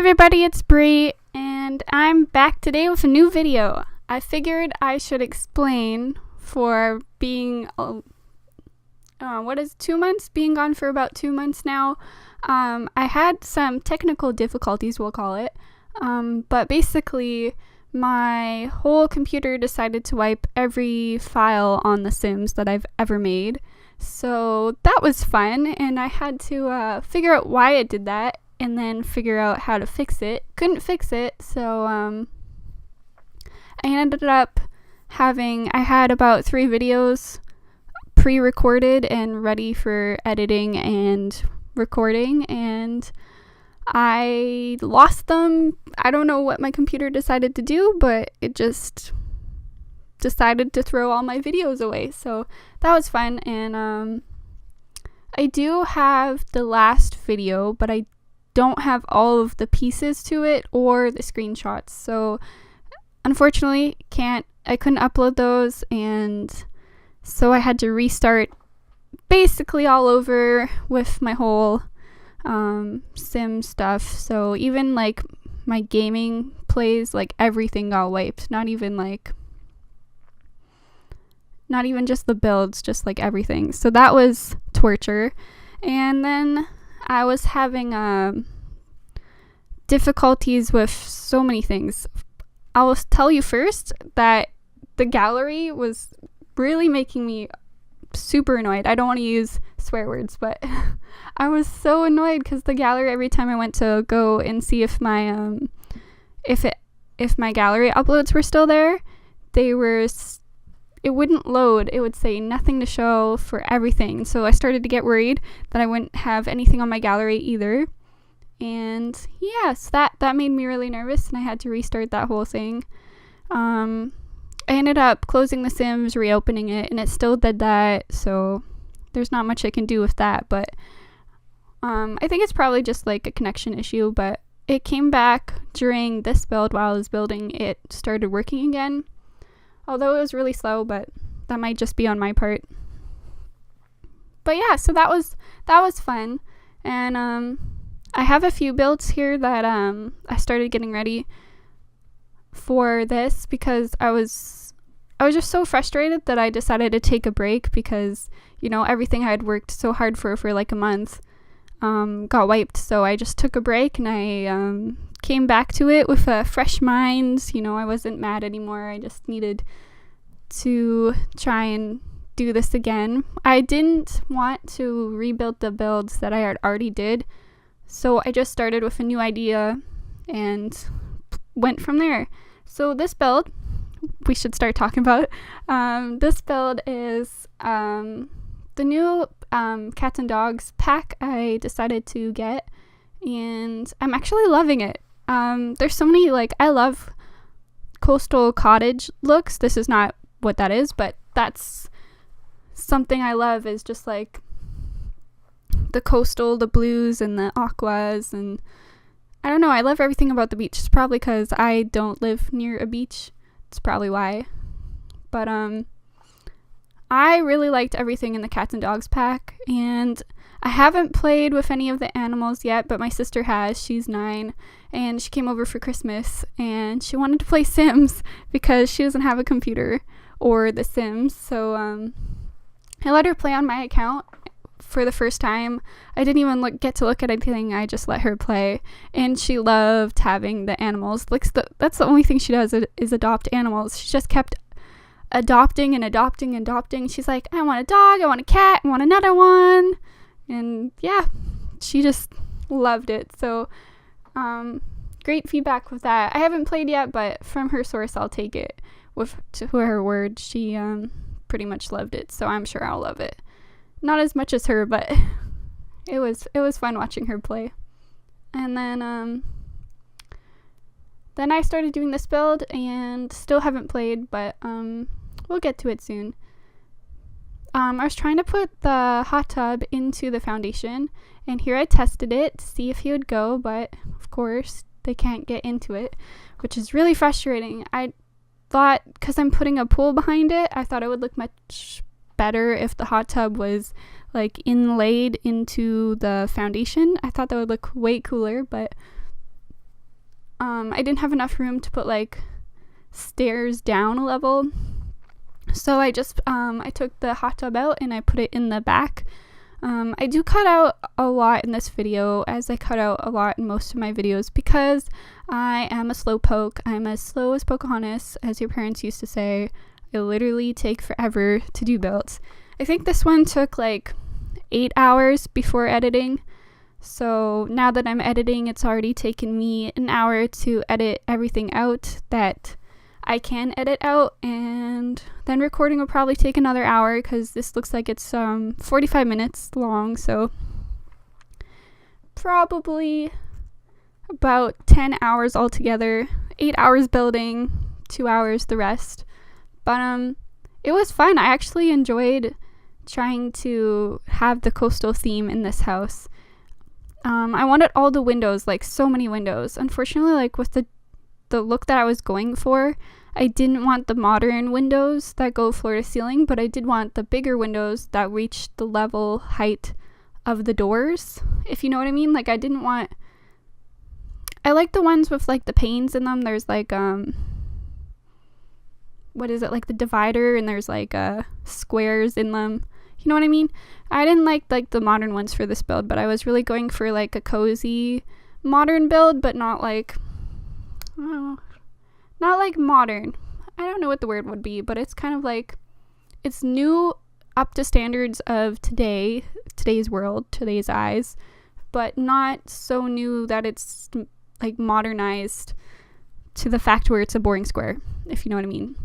everybody, it's Bree, and I'm back today with a new video. I figured I should explain for being, 2 months? Being gone for about 2 months now. I had some technical difficulties, we'll call it, but basically my whole computer decided to wipe every file on The Sims that I've ever made. So that was fun, and I had to figure out why it did that and then figure out how to fix it. Couldn't fix it, so I ended up I had about 3 videos pre-recorded and ready for editing and recording, and I lost them. I don't know what my computer decided to do, but it just decided to throw all my videos away. So that was fun, and I do have the last video, but I don't have all of the pieces to it or the screenshots. So unfortunately, I couldn't upload those, and so I had to restart basically all over with my whole sim stuff. So even like my gaming plays, like everything got wiped. Not even just the builds, just like everything. So that was torture. And then I was having difficulties with so many things. I will tell you first that the gallery was really making me super annoyed. I don't want to use swear words, but I was so annoyed because the gallery, every time I went to go and see if my if my gallery uploads were still there, it wouldn't load. It would say nothing to show for everything. So I started to get worried that I wouldn't have anything on my gallery either. And yes, that made me really nervous, and I had to restart that whole thing. I ended up closing The Sims, reopening it, and it still did that, so there's not much I can do with that. But I think it's probably just like a connection issue, but it came back during this build. While I was building, it started working again. Although it was really slow, but that might just be on my part. But yeah, so that was fun. And I have a few builds here that I started getting ready for this because I was just so frustrated that I decided to take a break because, everything I had worked so hard for like a month got wiped. So I just took a break, and I came back to it with a fresh mind. I wasn't mad anymore. I just needed to try and do this again. I didn't want to rebuild the builds that I had already did, so I just started with a new idea and went from there. So this build, we should start talking about. This build is the new cats and dogs pack I decided to get, and I'm actually loving it. There's so many, I love coastal cottage looks. This is not what that is, but that's something I love, is just like the coastal, the blues and the aquas, and I don't know, I love everything about the beach. It's probably because I don't live near a beach. It's probably why. But I really liked everything in the cats and dogs pack, and I haven't played with any of the animals yet, but my sister has. She's 9, and she came over for Christmas, and she wanted to play Sims because she doesn't have a computer or The Sims. So I let her play on my account for the first time. I didn't even get to look at anything. I just let her play, and she loved having the animals. That's the only thing she does is adopt animals. She just kept adopting and adopting and adopting. She's like, I want a dog, I want a cat, I want another one. And yeah, she just loved it. So great feedback with that. I haven't played yet, but from her source, I'll take it to her word. She pretty much loved it, so I'm sure I'll love it. Not as much as her, but it was fun watching her play. And then I started doing this build, and still haven't played, but we'll get to it soon. I was trying to put the hot tub into the foundation, and here I tested it to see if he would go, but of course they can't get into it, which is really frustrating. I thought, because I'm putting a pool behind it, I thought it would look much better if the hot tub was inlaid into the foundation. I thought that would look way cooler, but I didn't have enough room to put like stairs down a level, so I just I took the hot tub out and I put it in the back. I do cut out a lot in this video, as I cut out a lot in most of my videos, because I am a slowpoke. I'm as slow as Pocahontas, as your parents used to say. I literally take forever to do builds. I think this one took like 8 hours before editing. So now that I'm editing, it's already taken me an hour to edit everything out that I can edit out, and then recording will probably take another hour, because this looks like it's 45 minutes long, so probably about 10 hours altogether. 8 hours building, 2 hours the rest. But it was fun. I actually enjoyed trying to have the coastal theme in this house. I wanted all the windows, like so many windows. Unfortunately, like with the look that I was going for, I didn't want the modern windows that go floor to ceiling, but I did want the bigger windows that reach the level height of the doors, if you know what I mean. Like I like the ones with like the panes in them. There's like what is it, like the divider, and there's like squares in them. You know what I mean? I didn't like the modern ones for this build, but I was really going for like a cozy modern build, but not like, I don't know, not like modern. I don't know what the word would be, but it's kind of like, it's new, up to standards of today's world, today's eyes, but not so new that it's like modernized to the fact where it's a boring square, if you know what I mean.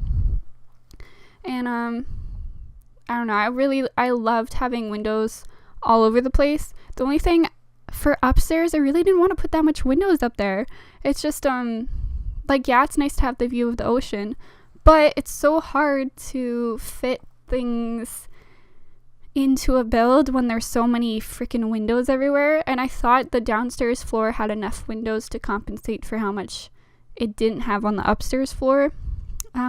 And I don't know, I loved having windows all over the place. The only thing for upstairs, I really didn't want to put that much windows up there. It's just like, yeah, it's nice to have the view of the ocean, but it's so hard to fit things into a build when there's so many freaking windows everywhere. And I thought the downstairs floor had enough windows to compensate for how much it didn't have on the upstairs floor.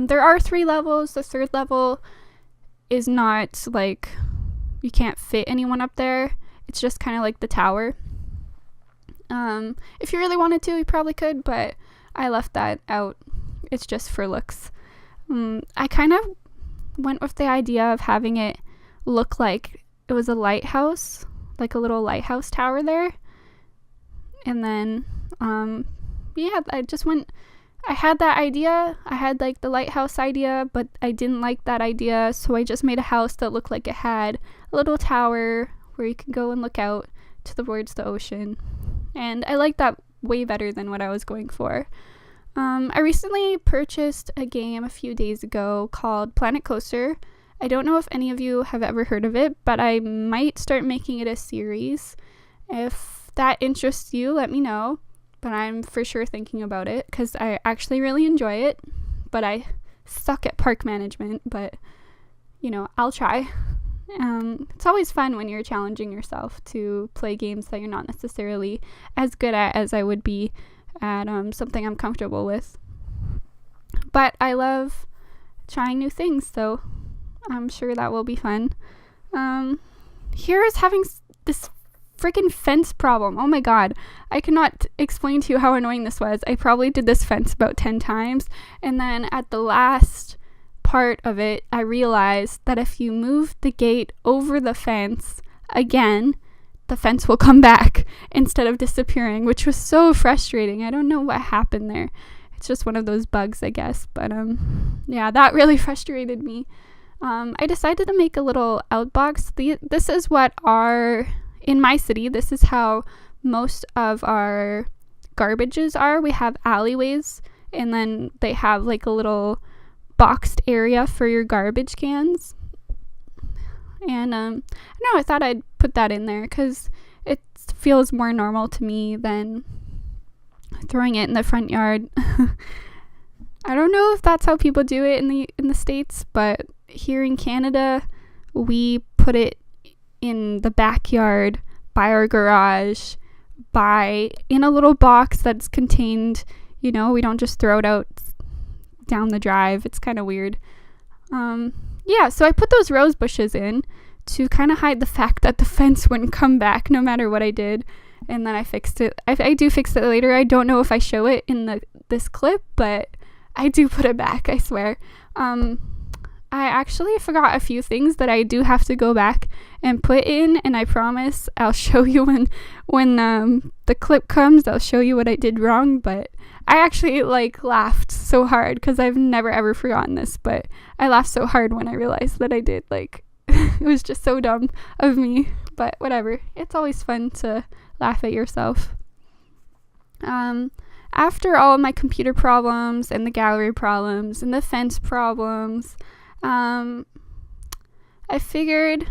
There are 3 levels. The 3rd level is not like, you can't fit anyone up there. It's just kind of like the tower. If you really wanted to, you probably could, but I left that out. It's just for looks. I kind of went with the idea of having it look like it was a lighthouse, like a little lighthouse tower there. And then, yeah, I had that idea. I had like the lighthouse idea, but I didn't like that idea, so I just made a house that looked like it had a little tower where you could go and look out towards the ocean. And I like that way better than what I was going for. I recently purchased a game a few days ago called Planet Coaster. I don't know if any of you have ever heard of it, but I might start making it a series. If that interests you, let me know. But I'm for sure thinking about it, because I actually really enjoy it, but I suck at park management, but you know, I'll try. It's always fun when you're challenging yourself to play games that you're not necessarily as good at as I would be at something I'm comfortable with. But I love trying new things, so I'm sure that will be fun. Here is having this freaking fence problem. Oh my god, I cannot explain to you how annoying this was. I probably did this fence about 10 times, and then at the last part of it, I realized that if you move the gate over the fence again, the fence will come back instead of disappearing, which was so frustrating. I don't know what happened there. It's just one of those bugs, I guess. But yeah, that really frustrated me. I decided to make a little outbox. This is what in my city, this is how most of our garbages are. We have alleyways, and then they have like a little boxed area for your garbage cans. And I thought I'd put that in there because it feels more normal to me than throwing it in the front yard. I don't know if that's how people do it in the States, but here in Canada, we put it in the backyard, by our garage, in a little box that's contained, we don't just throw it out down the drive. It's kind of weird. Yeah, so I put those rose bushes in to kind of hide the fact that the fence wouldn't come back no matter what I did. and then I fixed it. I do fix it later. I don't know if I show it in this clip, but I do put it back, I swear. I actually forgot a few things that I do have to go back and put in, and I promise I'll show you when the clip comes. I'll show you what I did wrong, but I actually laughed so hard because I've never ever forgotten this, but I laughed so hard when I realized that I did. It was just so dumb of me, but whatever. It's always fun to laugh at yourself. After all of my computer problems and the gallery problems and the fence problems, I figured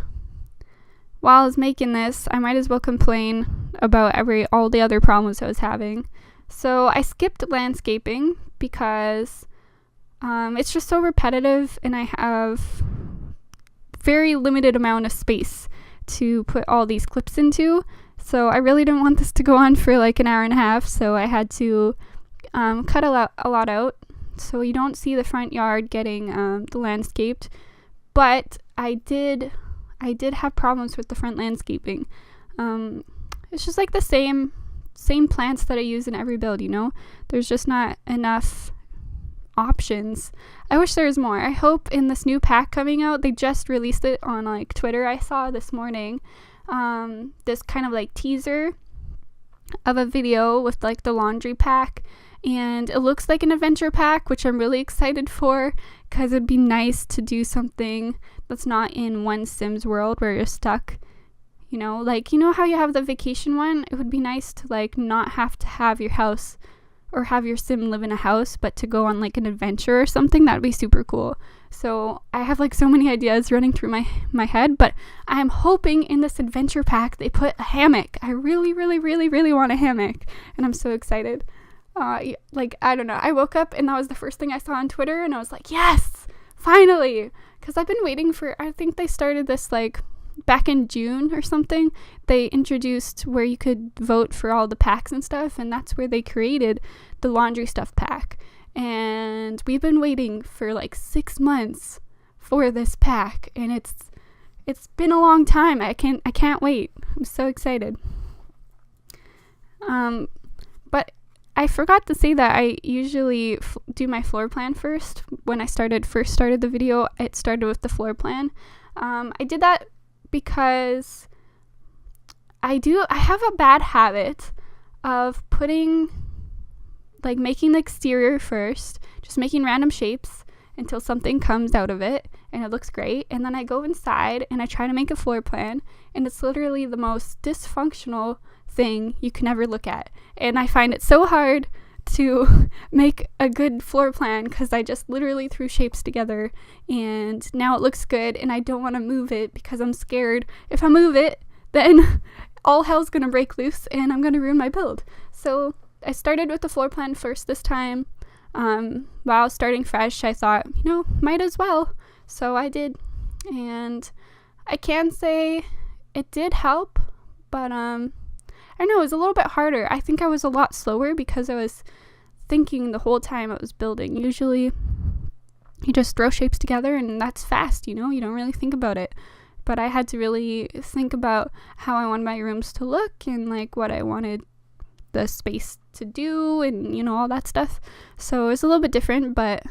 while I was making this, I might as well complain about all the other problems I was having. So I skipped landscaping because it's just so repetitive, and I have very limited amount of space to put all these clips into. So I really didn't want this to go on for an hour and a half, so I had to cut a lot out. So you don't see the front yard getting the landscaped, but I did have problems with the front landscaping. It's just the same plants that I use in every build, There's just not enough options. I wish there was more. I hope in this new pack coming out, they just released it on Twitter, I saw this morning, this kind of teaser of a video with the laundry pack, and it looks like an adventure pack, which I'm really excited for, because it'd be nice to do something that's not in one Sims world where you're stuck, how you have the vacation one. It would be nice to not have to have your house or have your sim live in a house, but to go on an adventure or something. That would be super cool. So I have so many ideas running through my head, but I'm hoping in this adventure pack they put a hammock. I really, really, really, really want a hammock, and I'm so excited. I don't know. I woke up and that was the first thing I saw on Twitter, and I was like, yes, finally, because I've been waiting for. I think they started this back in June or something. They introduced where you could vote for all the packs and stuff, and that's where they created the laundry stuff pack. And we've been waiting for 6 months for this pack, and it's been a long time. I can't wait. I'm so excited. But I forgot to say that I usually do my floor plan first. When I first started the video, it started with the floor plan. I did that because I have a bad habit of making the exterior first, just making random shapes until something comes out of it and it looks great, and then I go inside and I try to make a floor plan, and it's literally the most dysfunctional thing you can ever look at, and I find it so hard to make a good floor plan because I just literally threw shapes together, and now it looks good, and I don't want to move it because I'm scared if I move it then all hell's gonna break loose and I'm gonna ruin my build. So I started with the floor plan first this time. While starting fresh, I thought, might as well. So I did, and I can say it did help, but I don't know, it was a little bit harder. I think I was a lot slower because I was thinking the whole time I was building. Usually you just throw shapes together and that's fast, you don't really think about it. But I had to really think about how I wanted my rooms to look and what I wanted the space to do and all that stuff. So it was a little bit different, but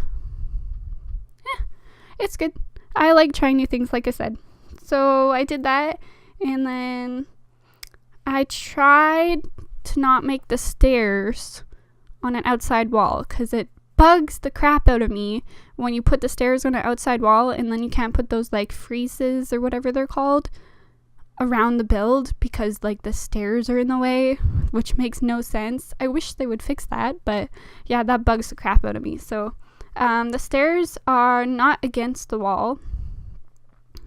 it's good. I like trying new things, like I said. So I did that, and then I tried to not make the stairs on an outside wall because it bugs the crap out of me when you put the stairs on an outside wall and then you can't put those freezes or whatever they're called around the build because the stairs are in the way, which makes no sense. I wish they would fix that, but yeah, that bugs the crap out of me. So the stairs are not against the wall.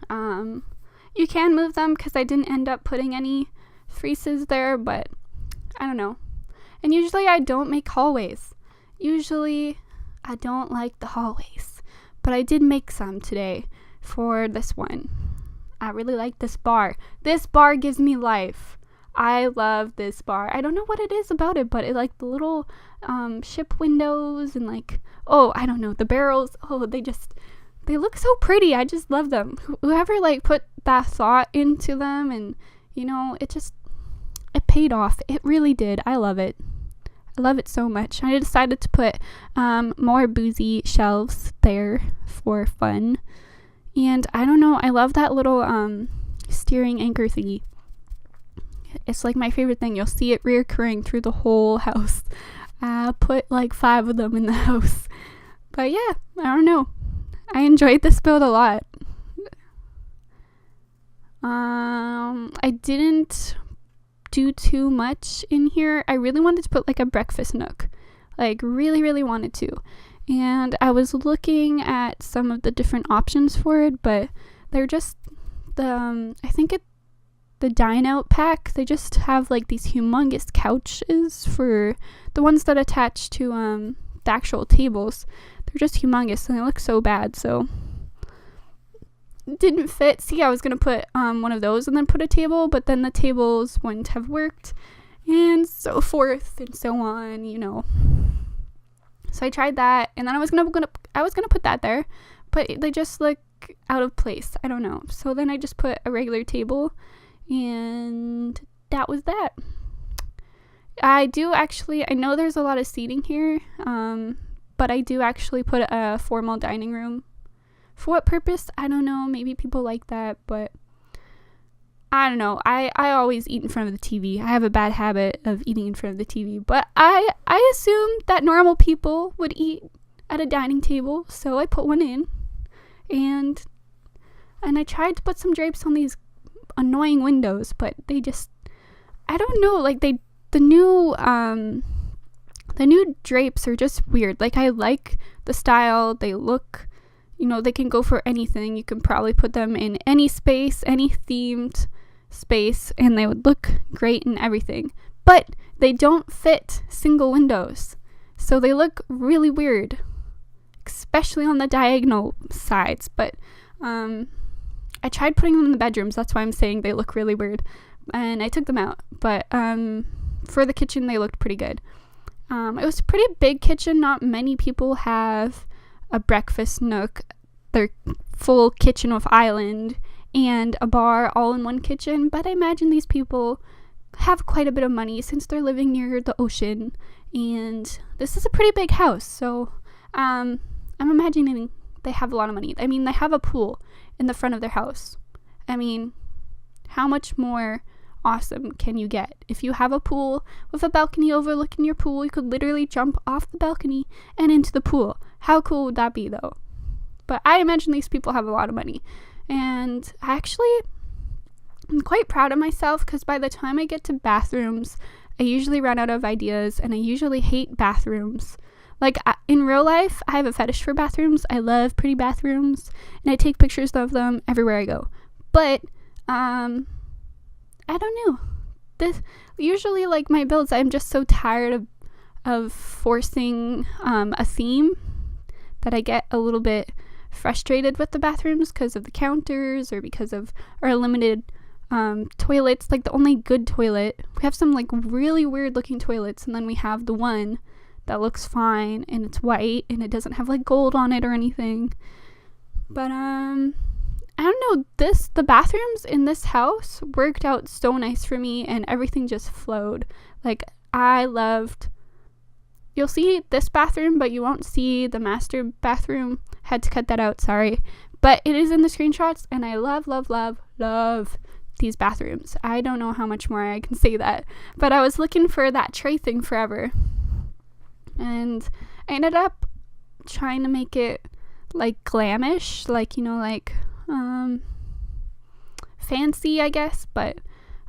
You can move them because I didn't end up putting any freezes there, but I don't know. And usually I don't make hallways. Usually I don't like the hallways, but I did make some today for this one. I really like this bar. This bar gives me life. I love this bar. I don't know what it is about it, but it the little ship windows and I don't know, the barrels. Oh, they look so pretty. I just love them. Whoever put that thought into them, and it just, it paid off. It really did. I love it. I love it so much. I decided to put more boozy shelves there for fun. And I don't know, I love that little steering anchor thingy. It's like my favorite thing. You'll see it reoccurring through the whole house. I put like 5 of them in the house. But yeah, I don't know. I enjoyed this build a lot. I didn't do too much in here. I really wanted to put like a breakfast nook. Like really wanted to. And I was looking at some of the different options for it, but they're just the dine out pack. They just have like these humongous couches for the ones that attach to the actual tables. They're just humongous and they look so bad, so didn't fit. See, I was gonna put one of those and then put a table, but then the tables wouldn't have worked, and so forth and so on, you know. So I tried that, and then I was gonna put that there, but they just look out of place. I don't know. So then I just put a regular table, and that was that. I know there's a lot of seating here, but I do actually put a formal dining room. For what purpose? I don't know. Maybe people like that, but I don't know. I always eat in front of the TV. I have a bad habit of eating in front of the TV, but I assumed that normal people would eat at a dining table, so I put one in, and I tried to put some drapes on these annoying windows, but they just, I don't know, like the new drapes are just weird. Like, I like the style. They look, you know, they can go for anything. You can probably put them in any space, any themed space, and they would look great and everything. But they don't fit single windows. So they look really weird, especially on the diagonal sides. But I tried putting them in the bedrooms. That's why I'm saying they look really weird. And I took them out. But for the kitchen, they looked pretty good. It was a pretty big kitchen. Not many people have a breakfast nook, their full kitchen with island, and a bar all in one kitchen. But I imagine these people have quite a bit of money since they're living near the ocean, and this is a pretty big house. So I'm imagining they have a lot of money. I mean, they have a pool in the front of their house. I mean, how much more awesome can you get? If you have a pool with a balcony overlooking your pool, you could literally jump off the balcony and into the pool. How cool would that be, though? But I imagine these people have a lot of money, and I'm quite proud of myself, because by the time I get to bathrooms, I usually run out of ideas, and I usually hate bathrooms. Like, in real life, I have a fetish for bathrooms. I love pretty bathrooms, and I take pictures of them everywhere I go. But I don't know. Usually, like, my builds, I'm just so tired of forcing a theme that I get a little bit frustrated with the bathrooms because of the counters, or because of our limited toilets. Like, the only good toilet, we have some like really weird looking toilets, and then we have the one that looks fine, and it's white, and it doesn't have like gold on it or anything. But I don't know, the bathrooms in this house worked out so nice for me, and everything just flowed. Like, you'll see this bathroom, but you won't see the master bathroom. Had to cut that out, sorry. But it is in the screenshots, and I love these bathrooms. I don't know how much more I can say that. But I was looking for that tray thing forever. And I ended up trying to make it like glamish, like, you know, like fancy, I guess. But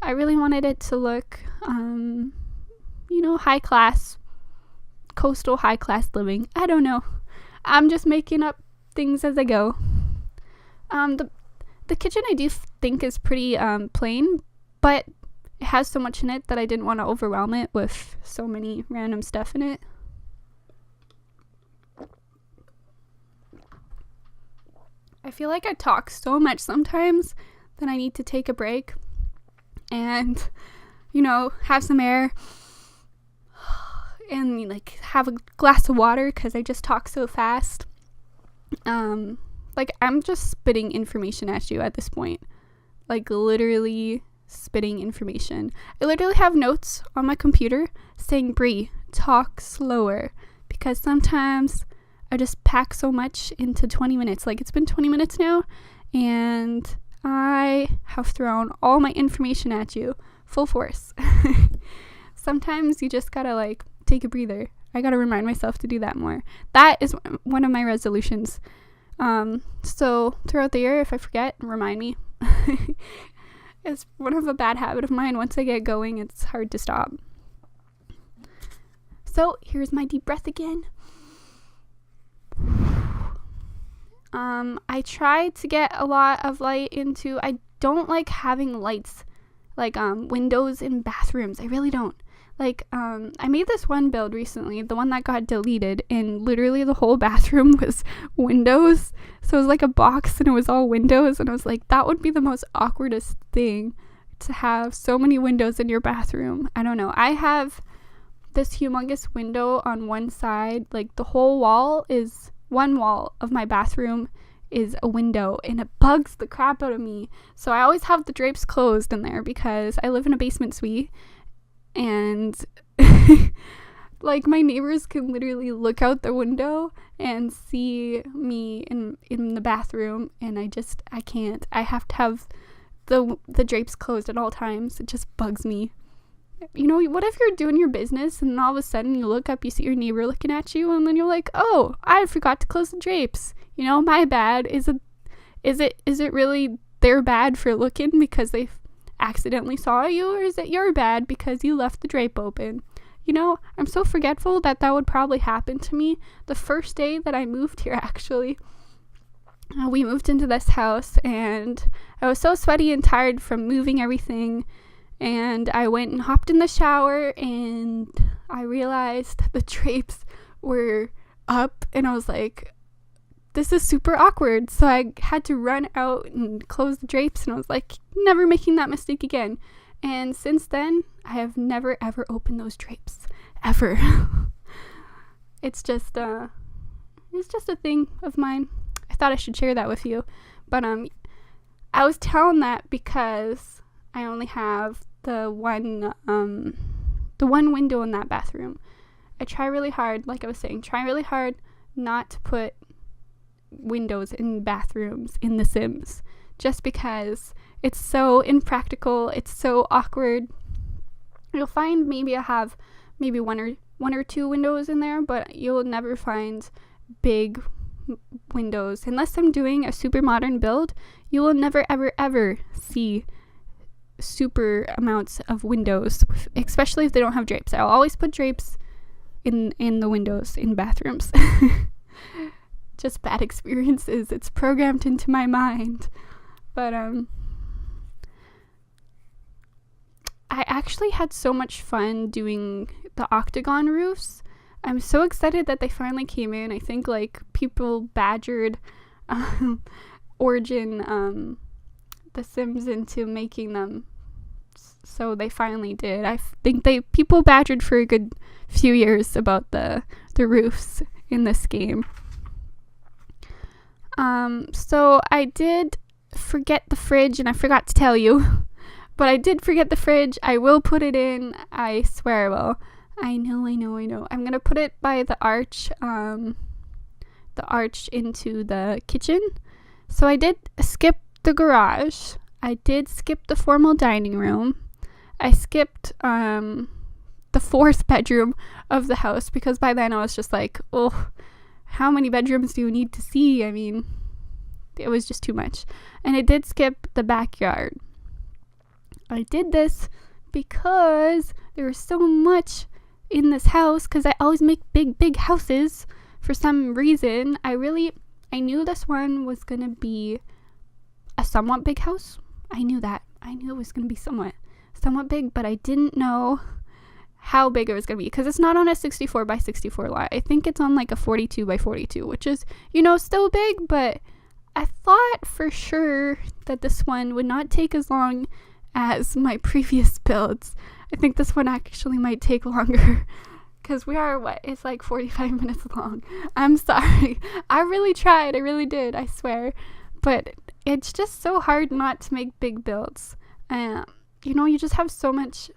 I really wanted it to look, you know, high class, coastal high class living. I don't know. I'm just making up things as I go. The kitchen I do think is pretty plain, but it has so much in it that I didn't want to overwhelm it with so many random stuff in it. I feel like I talk so much sometimes that I need to take a break and, you know, have some air and like have a glass of water, because I just talk so fast. Like, I'm just spitting information at you at this point, like literally spitting information. I literally have notes on my computer saying, Brie, talk slower, because sometimes I just pack so much into 20 minutes. Like, it's been 20 minutes now, and I have thrown all my information at you full force. Sometimes you just gotta, like, take a breather. I gotta remind myself to do that more. That is one of my resolutions. So throughout the year, if I forget, remind me. It's one of a bad habit of mine. Once I get going, it's hard to stop. So here's my deep breath again. I try to get a lot of light into, I don't like having lights, like, windows in bathrooms. I really don't. Like, I made this one build recently, the one that got deleted, and literally the whole bathroom was windows. So it was like a box and it was all windows, and I was like, that would be the most awkwardest thing, to have so many windows in your bathroom. I don't know. I have this humongous window on one side, like the whole wall is, one wall of my bathroom is a window, and it bugs the crap out of me. So I always have the drapes closed in there because I live in a basement suite, and like, my neighbors can literally look out the window and see me in the bathroom, and I can't. I have to have the drapes closed at all times. It just bugs me. You know, what if you're doing your business and all of a sudden you look up, you see your neighbor looking at you, and then you're like, oh, I forgot to close the drapes. You know, my bad. Is it really their bad for looking because they accidentally saw you, or is it your bad because you left the drape open? You know, I'm so forgetful that would probably happen to me the first day that I moved here, actually. We moved into this house, and I was so sweaty and tired from moving everything, and I went and hopped in the shower, and I realized the drapes were up, and I was like, this is super awkward. So I had to run out and close the drapes, and I was like, never making that mistake again. And since then, I have never ever opened those drapes, ever. It's just a thing of mine. I thought I should share that with you. But I was telling that because I only have the one window in that bathroom. I try really hard, like I was saying, not to put windows in bathrooms in The Sims, just because it's so impractical, it's so awkward. You'll find maybe I have maybe one or two windows in there, but you'll never find big windows unless I'm doing a super modern build. You will never ever see super amounts of windows, especially if they don't have drapes. I'll always put drapes in the windows in bathrooms. Just bad experiences. It's programmed into my mind. But I actually had so much fun doing the octagon roofs. I'm so excited that they finally came in. I think, like, people badgered Origin The Sims into making them, so they finally did. I think people badgered for a good few years about the roofs in this game. So I did forget the fridge, and I forgot to tell you, but I did forget the fridge. I will put it in. I swear I will. I know. I'm gonna put it by the arch into the kitchen. So I did skip the garage. I did skip the formal dining room. I skipped the fourth bedroom of the house, because by then I was just like, oh, how many bedrooms do you need to see? I mean, it was just too much. And I did skip the backyard. I did this because there was so much in this house, because I always make big houses for some reason. I knew this one was gonna be a somewhat big house. I knew that. I knew it was gonna be somewhat big, but I didn't know how big it was gonna be, because it's not on a 64 by 64 lot. I think it's on like a 42 by 42, which is, still big, but I thought for sure that this one would not take as long as my previous builds. I think this one actually might take longer, because it's like 45 minutes long. I'm sorry. I really tried. I really did. I swear. But it's just so hard not to make big builds. you just have so much.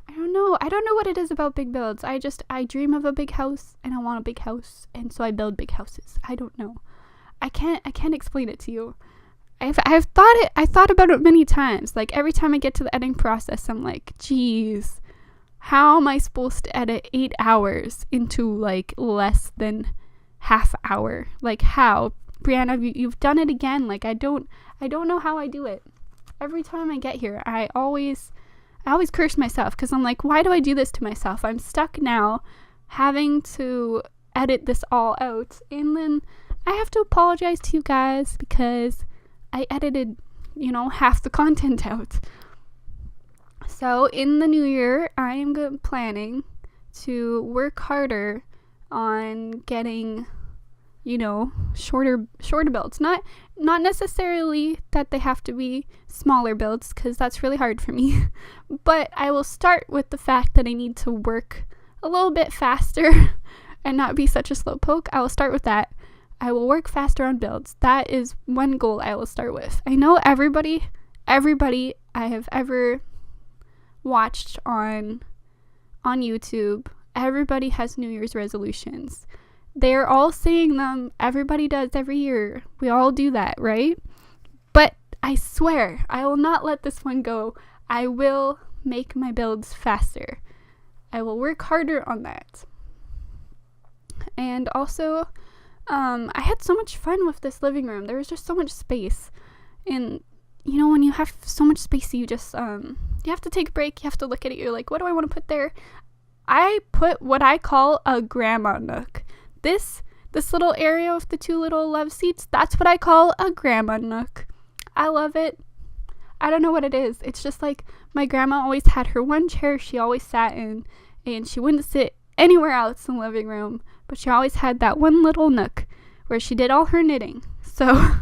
I don't know what it is about big builds. I dream of a big house, and I want a big house, and so I build big houses. I don't know. I can't explain it to you. I thought about it many times. Like, every time I get to the editing process, I'm like, geez, how am I supposed to edit 8 hours into like less than half hour? Like, how? Brianna, you've done it again. Like, I don't know how I do it. Every time I get here, I always curse myself, because I'm like, why do I do this to myself? I'm stuck now having to edit this all out, and then I have to apologize to you guys because I edited, half the content out. So in the new year, I am planning to work harder on getting, shorter builds. Not necessarily that they have to be smaller builds, because that's really hard for me. But I will start with the fact that I need to work a little bit faster and not be such a slowpoke. I will start with that. I will work faster on builds. That is one goal I will start with. I know everybody I have ever watched on YouTube, everybody has New Year's resolutions. They're all saying them. Everybody does every year. We all do that, right? But I swear, I will not let this one go. I will make my builds faster. I will work harder on that. And also, I had so much fun with this living room. There was just so much space. And, when you have so much space, you just, you have to take a break. You have to look at it. You're like, what do I want to put there? I put what I call a grandma nook. This little area with the 2 little love seats, that's what I call a grandma nook. I love it. I don't know what it is. It's just like my grandma always had her one chair she always sat in, and she wouldn't sit anywhere else in the living room, but she always had that one little nook where she did all her knitting. So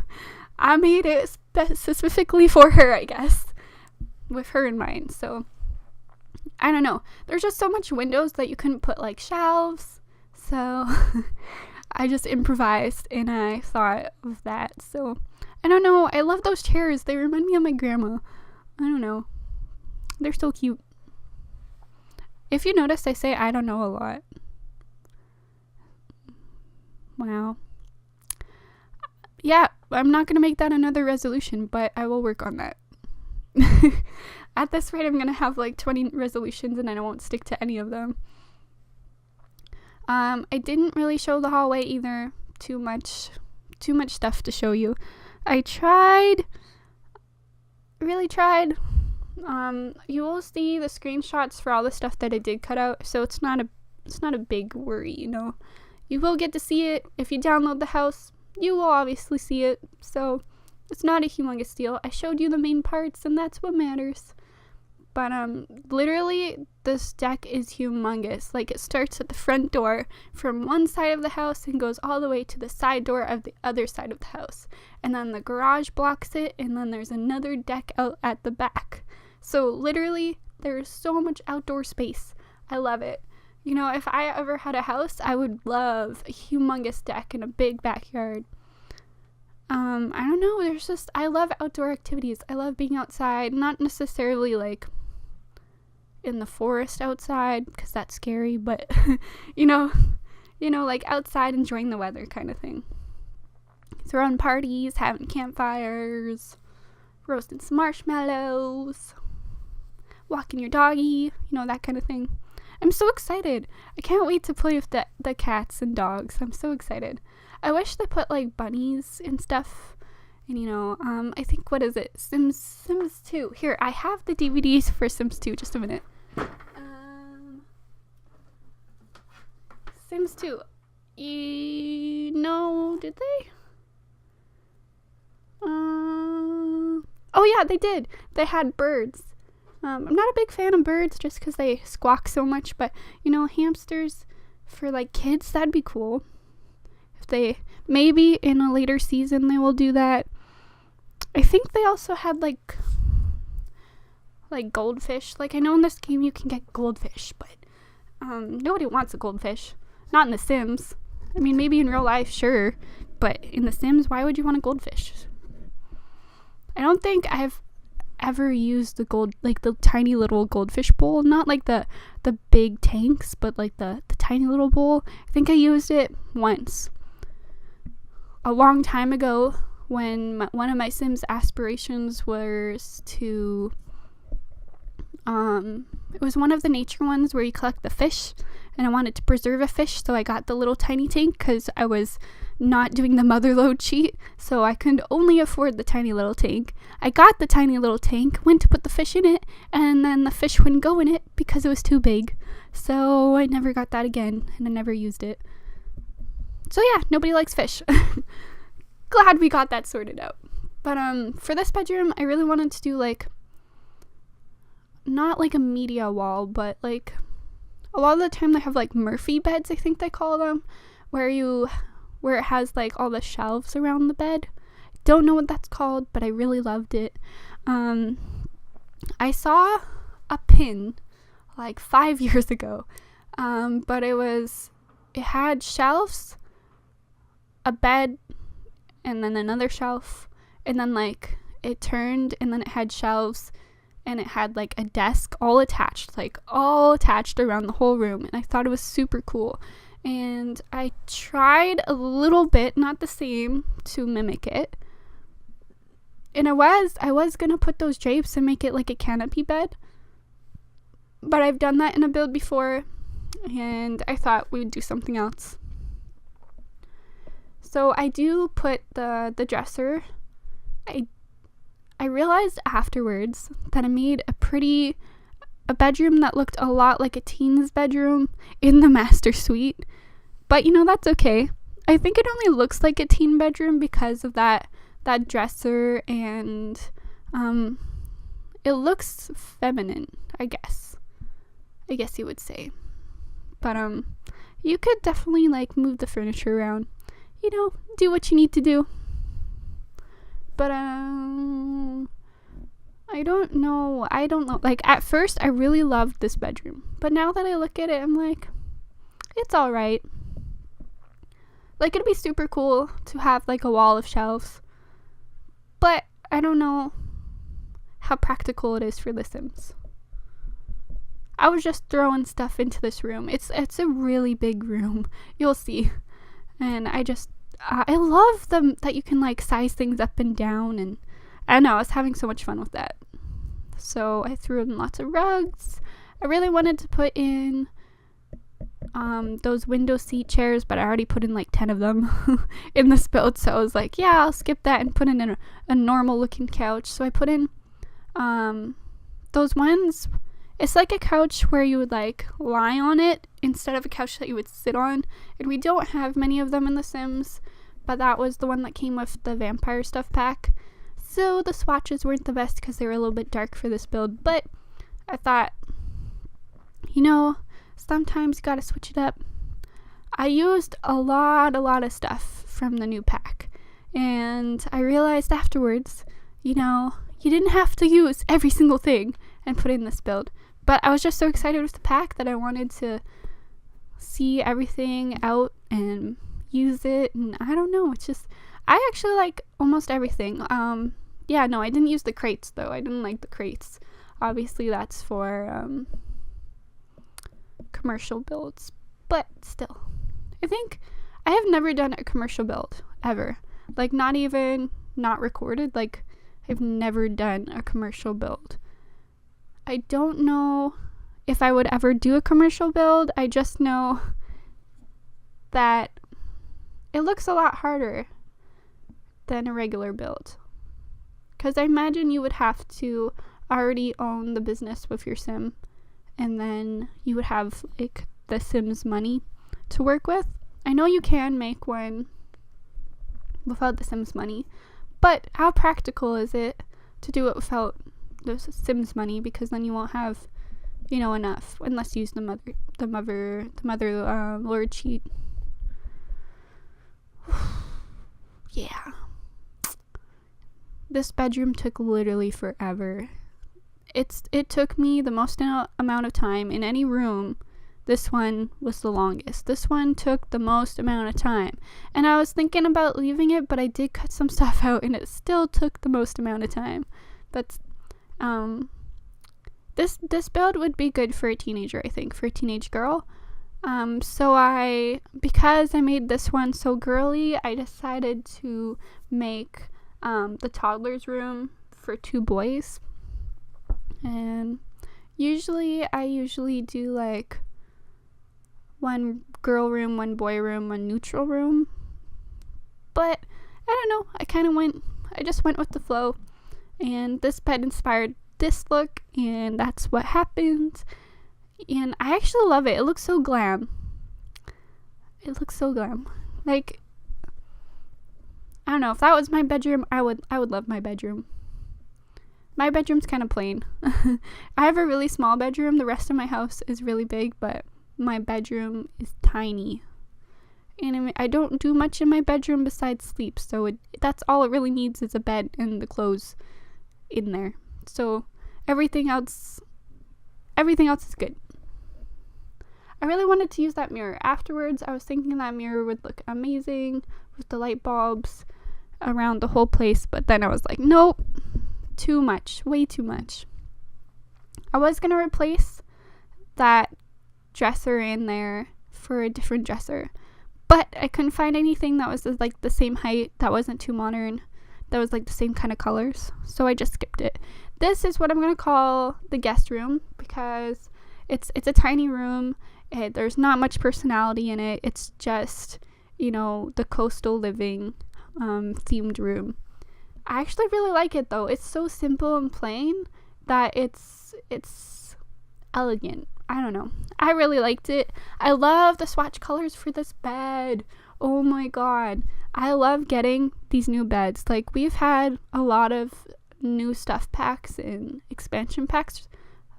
I made it specifically for her, I guess, with her in mind. So I don't know. There's just so much windows that you couldn't put like shelves. So I just improvised and I thought of that. So I don't know. I love those chairs. They remind me of my grandma. I don't know. They're so cute. If you notice, I say I don't know a lot. Wow. Yeah, I'm not going to make that another resolution, but I will work on that. At this rate, I'm going to have like 20 resolutions and I won't stick to any of them. I didn't really show the hallway either. Too much stuff to show you. I really tried. You will see the screenshots for all the stuff that I did cut out, so it's not a big worry, You will get to see it. If you download the house, you will obviously see it, so it's not a humongous deal. I showed you the main parts, and that's what matters. But, literally, this deck is humongous. Like, it starts at the front door from one side of the house and goes all the way to the side door of the other side of the house. And then the garage blocks it, and then there's another deck out at the back. So, literally, there's so much outdoor space. I love it. If I ever had a house, I would love a humongous deck and a big backyard. I don't know, I love outdoor activities. I love being outside, not necessarily, like, in the forest outside, because that's scary, but, like, outside enjoying the weather kind of thing. Throwing parties, having campfires, roasting some marshmallows, walking your doggy, that kind of thing. I'm so excited. I can't wait to play with the cats and dogs. I'm so excited. I wish they put, like, bunnies and stuff. And, I think, what is it? Sims 2. Here, I have the DVDs for Sims 2. Just a minute. Sims 2. No, did they? Oh, yeah, they did. They had birds. I'm not a big fan of birds just because they squawk so much, but, hamsters for, like, kids, that'd be cool. If they, maybe in a later season they will do that. I think they also had, like goldfish. Like, I know in this game you can get goldfish, but, nobody wants a goldfish. Not in The Sims. I mean, maybe in real life, sure, but in The Sims, why would you want a goldfish? I don't think I've ever used the tiny little goldfish bowl, not like the big tanks, but like the tiny little bowl. I think I used it once a long time ago when one of my Sims aspirations was to it was one of the nature ones where you collect the fish, and I wanted to preserve a fish, so I got the little tiny tank because I was not doing the mother load cheat, so I could only afford the tiny little tank. I got the tiny little tank, went to put the fish in it, and then the fish wouldn't go in it because it was too big, so I never got that again, and I never used it. So yeah, nobody likes fish. Glad we got that sorted out. But for this bedroom, I really wanted to do like, not like a media wall, but like a lot of the time they have like Murphy beds, I think they call them, where it has like all the shelves around the bed. Don't know what that's called, but I really loved it. I saw a pin like 5 years ago, but it had shelves, a bed, and then another shelf, and then like it turned, and then it had shelves, and it had like a desk all attached around the whole room, and I thought it was super cool. And I tried a little bit, not the same, to mimic it. And I was gonna put those drapes and make it like a canopy bed, but I've done that in a build before, and I thought we would do something else. So I do put the dresser. I realized afterwards that I made a bedroom that looked a lot like a teen's bedroom in the master suite. But that's okay. I think it only looks like a teen bedroom because of that dresser, and it looks feminine, I guess you would say. But you could definitely like move the furniture around, do what you need to do. But I don't know. Like, at first, I really loved this bedroom. But now that I look at it, I'm like, it's alright. Like, it'd be super cool to have, like, a wall of shelves. But I don't know how practical it is for The Sims. I was just throwing stuff into this room. It's a really big room. You'll see. And I love them that you can, like, size things up and down, and I don't know, I was having so much fun with that. So I threw in lots of rugs. I really wanted to put in those window seat chairs, but I already put in like 10 of them in this build, so I was like, yeah, I'll skip that and put in a normal looking couch. So I put in those ones. It's like a couch where you would like lie on it instead of a couch that you would sit on, and we don't have many of them in The Sims, but that was the one that came with the vampire stuff pack. So the swatches weren't the best because they were a little bit dark for this build, but I thought, sometimes you gotta switch it up. I used a lot of stuff from the new pack, and I realized afterwards, you didn't have to use every single thing and put in this build. But I was just so excited with the pack that I wanted to see everything out and use it, and I don't know, I actually like almost everything. I didn't use the crates though. I didn't like the crates. Obviously that's for commercial builds, but still. I think I have never done a commercial build ever. Like, not recorded. Like, I've never done a commercial build. I don't know if I would ever do a commercial build. I just know that it looks a lot harder than a regular build. Because I imagine you would have to already own the business with your sim, and then you would have like the Sims money to work with. I know you can make one without the Sims money, but how practical is it to do it without the Sims money? Because then you won't have, enough unless you use the mother lord cheat. Yeah. This bedroom took literally forever. It took me the most amount of time in any room. This one was the longest. This one took the most amount of time. And I was thinking about leaving it, but I did cut some stuff out, and it still took the most amount of time. This build would be good for a teenager, I think, for a teenage girl. Because I made this one so girly, I decided to make the toddler's room for 2 boys. And I usually do like 1 girl room, 1 boy room, 1 neutral room. But I don't know, I just went with the flow. And this bed inspired this look, and that's what happened. And I actually love it. It looks so glam. Like, I don't know, if that was my bedroom, I would love my bedroom. My bedroom's kind of plain. I have a really small bedroom. The rest of my house is really big, but my bedroom is tiny. And I don't do much in my bedroom besides sleep, so that's all it really needs is a bed and the clothes in there. So everything else is good. I really wanted to use that mirror. Afterwards, I was thinking that mirror would look amazing with the light bulbs around the whole place, but then I was like, nope, too much, way too much. I was going to replace that dresser in there for a different dresser, but I couldn't find anything that was like the same height, that wasn't too modern, that was like the same kind of colors, so I just skipped it. This is what I'm going to call the guest room, because it's a tiny room. There's not much personality in it. It's just, the coastal living themed room. I actually really like it though. It's so simple and plain that it's elegant. I don't know. I really liked it. I love the swatch colors for this bed. Oh my god. I love getting these new beds. Like, we've had a lot of new stuff packs and expansion packs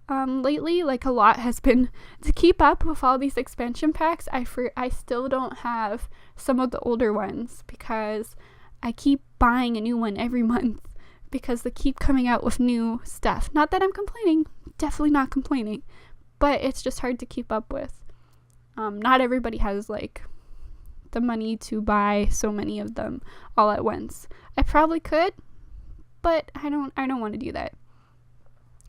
lately. Like, a lot has been to keep up with all these expansion packs. I still don't have some of the older ones because I keep buying a new one every month because they keep coming out with new stuff. Not that I'm complaining, definitely not complaining, but it's just hard to keep up with. Not everybody has like the money to buy so many of them all at once. I probably could, but I don't want to do that.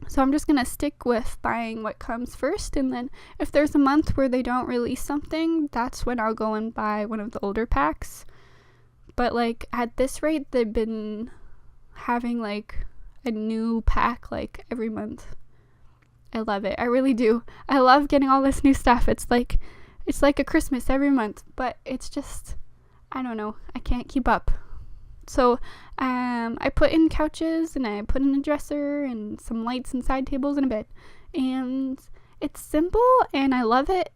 So I'm just going to stick with buying what comes first, and then if there's a month where they don't release something, that's when I'll go and buy one of the older packs. But like at this rate, they've been having like a new pack like every month. I love it. I really do. I love getting all this new stuff. It's like a Christmas every month, but it's just, I don't know. I can't keep up. So I put in couches, and I put in a dresser and some lights and side tables and a bed. And it's simple and I love it,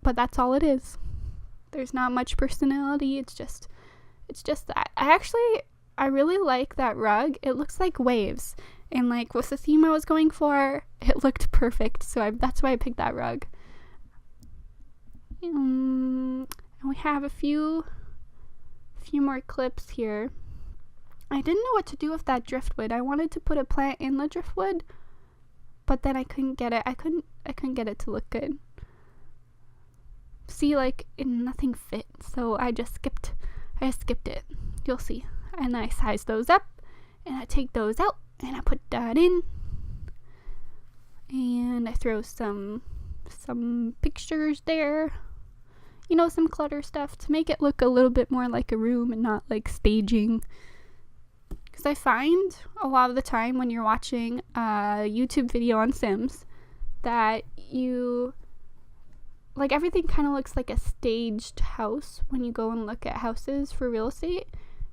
but that's all it is. There's not much personality. It's just that. I really like that rug. It looks like waves. And like with the theme I was going for, it looked perfect. So that's why I picked that rug. And we have a few more clips here. I didn't know what to do with that driftwood. I wanted to put a plant in the driftwood, but then I couldn't get it. I couldn't get it to look good. See, like nothing fit, so I skipped it. You'll see. And then I size those up, and I take those out, and I put that in, and I throw some pictures there. Some clutter stuff to make it look a little bit more like a room and not like staging. Because I find a lot of the time when you're watching a YouTube video on Sims that everything kind of looks like a staged house when you go and look at houses for real estate.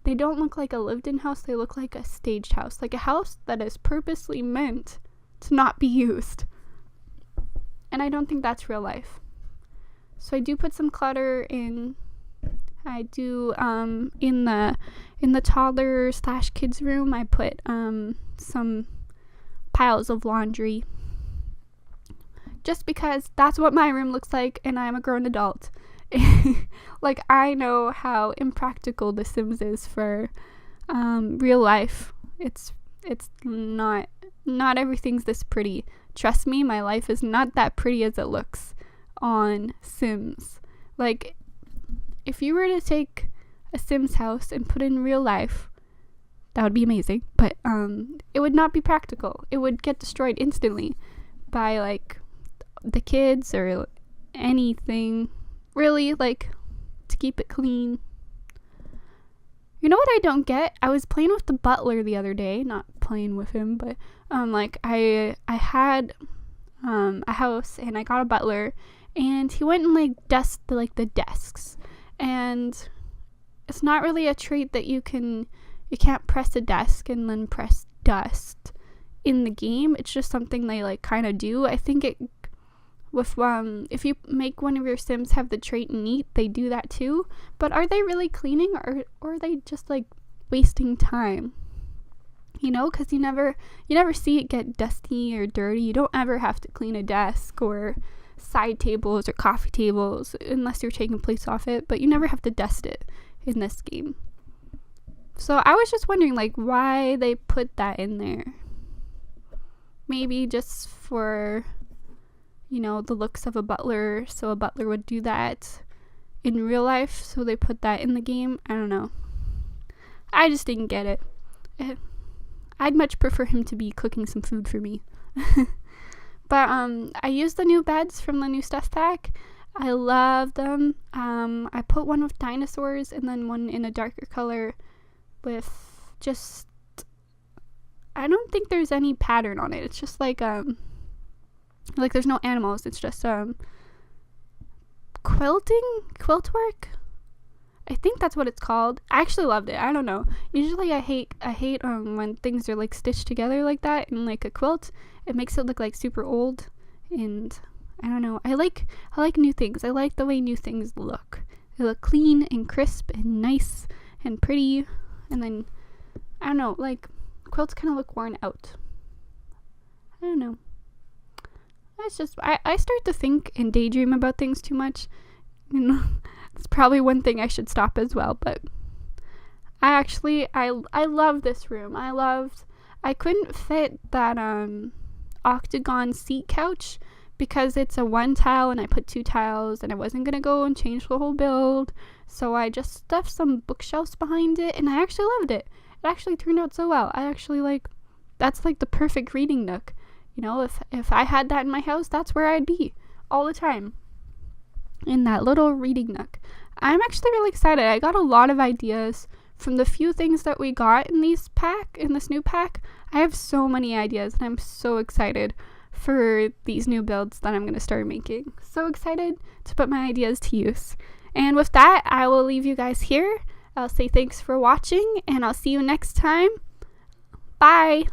They don't look like a lived-in house, they look like a staged house. Like a house that is purposely meant to not be used. And I don't think that's real life. So I do put some clutter in. I do in the toddler / kids room, I put some piles of laundry. Just because that's what my room looks like, and I'm a grown adult. Like, I know how impractical The Sims is for real life. It's not everything's this pretty. Trust me, my life is not that pretty as it looks on Sims. Like, if you were to take a Sims house and put it in real life, That would be amazing, but it would not be practical. It would get destroyed instantly by like the kids or anything, really, like, to keep it clean. You know what I don't get? I was playing with the butler the other day, not playing with him, but like I had a house and I got a butler, and he went and like dusted like the desks, and it's not really a trait that you can't press a desk and then press dust in the game. It's just something they like kind of do. I think it with if you make one of your Sims have the trait neat, they do that too. But are they really cleaning, or are they just like wasting time? You know, because you never see it get dusty or dirty. You don't ever have to clean a desk or side tables or coffee tables unless you're taking plates off it, but you never have to dust it in this game. So I was just wondering like why they put that in there. Maybe just for, you know, the looks of a butler, so a butler would do that in real life, so they put that in the game. I don't know. I just didn't get it. I'd much prefer him to be cooking some food for me. But I used the new beds from the new stuff pack. I love them. I put one with dinosaurs and then one in a darker color with just, I don't think there's any pattern on it. It's just like there's no animals. It's just quilt work. I think that's what it's called. I actually loved it. I don't know. Usually I hate when things are like stitched together like that in like a quilt. It makes it look like super old, and I don't know. I like new things. I like the way new things look. They look clean and crisp and nice and pretty. And then I don't know, like quilts kind of look worn out. I don't know. It's just I start to think and daydream about things too much. You know, it's probably one thing I should stop as well. But I love this room. I couldn't fit that octagon seat couch because it's a one tile and I put 2 tiles, and I wasn't gonna go and change the whole build, so I just stuffed some bookshelves behind it, and I actually loved it. It actually turned out so well. I actually that's like the perfect reading nook. You know, if I had that in my house, that's where I'd be all the time, in that little reading nook. I'm actually really excited. I got a lot of ideas from the few things that we got in this new pack. I have so many ideas, and I'm so excited for these new builds that I'm going to start making. So excited to put my ideas to use. And with that, I will leave you guys here. I'll say thanks for watching, and I'll see you next time. Bye!